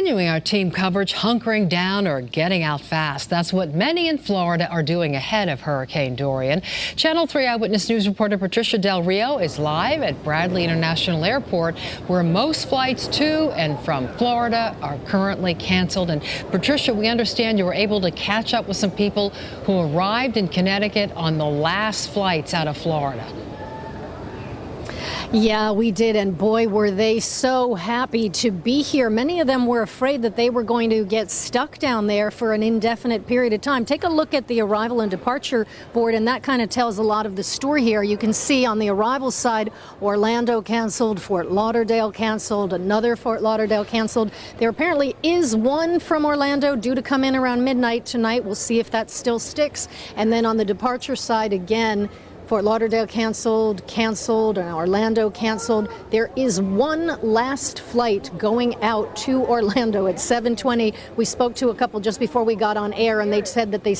continuing our team coverage, hunkering down or getting out fast. That's what many in Florida are doing ahead of Hurricane Dorian. Channel 3 Eyewitness News reporter Patricia Del Rio is live at Bradley International Airport, where most flights to and from Florida are currently canceled. And Patricia, we understand you were able to catch up with some people who arrived in Connecticut on the last flights out of Florida. Yeah, we did, and boy, were they so happy to be here. Many of them were afraid that they were going to get stuck down there for an indefinite period of time. Take a look at the arrival and departure board, and that kind of tells a lot of the story here. You can see on the arrival side, Orlando canceled, Fort Lauderdale canceled, another Fort Lauderdale canceled. There apparently is one from Orlando due to come in around midnight tonight. We'll see if that still sticks. And then on the departure side, again, Fort Lauderdale canceled, and Orlando canceled. There is one last flight going out to Orlando at 7:20. We spoke to a couple just before we got on air, and they said that they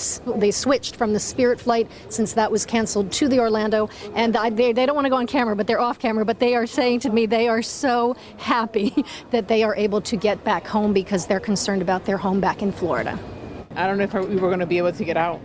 switched from the Spirit flight, since that was canceled, to the Orlando. And they don't want to go on camera, but they're off camera. But they are saying to me they are so happy that they are able to get back home because they're concerned about their home back in Florida. I don't know if we were going to be able to get out,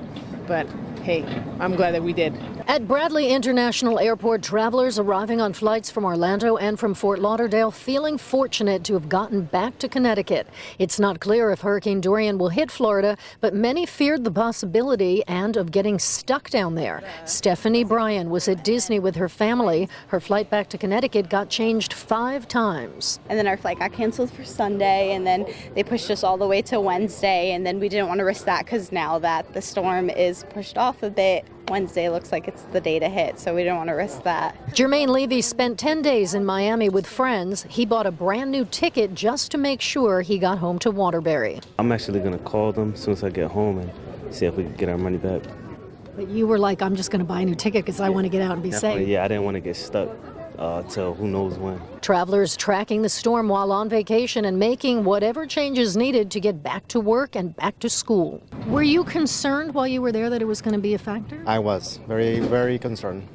but hey, I'm glad that we did. At Bradley International Airport, travelers arriving on flights from Orlando and from Fort Lauderdale feeling fortunate to have gotten back to Connecticut. It's not clear if Hurricane Dorian will hit Florida, but many feared the possibility and of getting stuck down there. Stephanie Bryan was at Disney with her family. Her flight back to Connecticut got changed 5 times. And then our flight got canceled for Sunday, and then they pushed us all the way to Wednesday, and then we didn't want to risk that because now that the storm is pushed off a bit, Wednesday looks like it's the day to hit, so we don't want to risk that. JERMAINE Levy spent 10 days in Miami with friends. He bought a brand new ticket just to make sure he got home to WATERBURY. I'm actually going to call them as soon as I get home and see if we can get our money back. But you were like, I'm just going to buy a new ticket because I want to get out and be safe. Yeah, I didn't want to get stuck till who knows when. Travelers tracking the storm while on vacation and making whatever changes needed to get back to work and back to school. Were you concerned while you were there that it was going to be a factor? I was very, very concerned.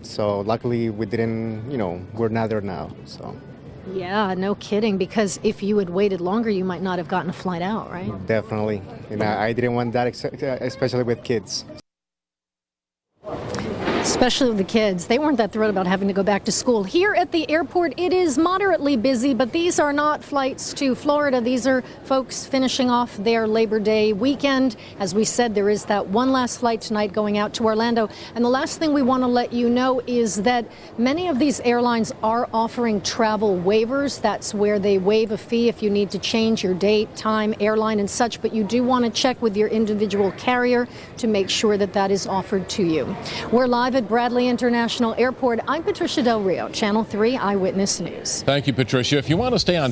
So luckily we didn't, we're not there now, so. Yeah, no kidding, because if you had waited longer, you might not have gotten a flight out, right? Definitely. I didn't want that, especially with kids. Especially with the kids. They weren't that thrilled about having to go back to school. Here at the airport, it is moderately busy, but these are not flights to Florida. These are folks finishing off their Labor Day weekend. As we said, there is that one last flight tonight going out to Orlando. And the last thing we want to let you know is that many of these airlines are offering travel waivers. That's where they waive a fee if you need to change your date, time, airline, and such. But you do want to check with your individual carrier to make sure that that is offered to you. We're live at Bradley International Airport. I'm Patricia Del Rio, Channel 3 Eyewitness News. Thank you, Patricia. If you want to stay on